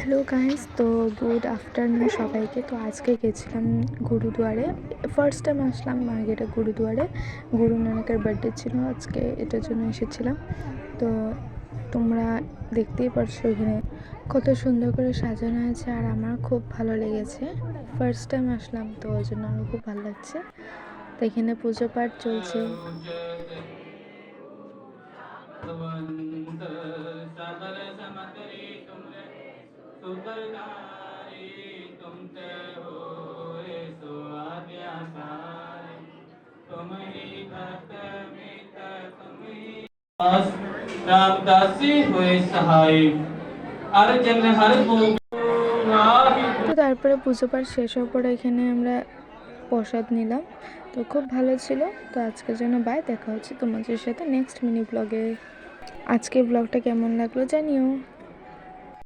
Hello guys, তো good afternoon সবাইকে। তো আজকে গেছিলাম গুরুদুয়ারে। ফার্স্ট টাইম আসলাম মার্গেটা গুরুদুয়ারে। গুরু নানকের বার্থডে ছিল আজকে, এটার জন্য এসেছিলাম। তো তোমরা দেখতেই পারছো এখানে কত সুন্দর করে সাজানো আছে, আর আমার খুব ভালো লেগেছে। ফার্স্ট টাইম আসলাম তো ওই জন্য আমার খুব ভালো লাগছে। তো এখানে পুজো পাঠ চলছে। रामदासी हुए सहाय अर्जन हर তো তারপরে পুজো পাঠ শেষ হওয়ার পরে এখানে আমরা প্রসাদ নিলাম। তো খুব ভালো ছিল। তো আজকের জন্য বাই, দেখা হচ্ছে তোমাদের সাথে নেক্সট মিনি ব্লগে। আজকের ব্লগটা কেমন লাগলো জানিও।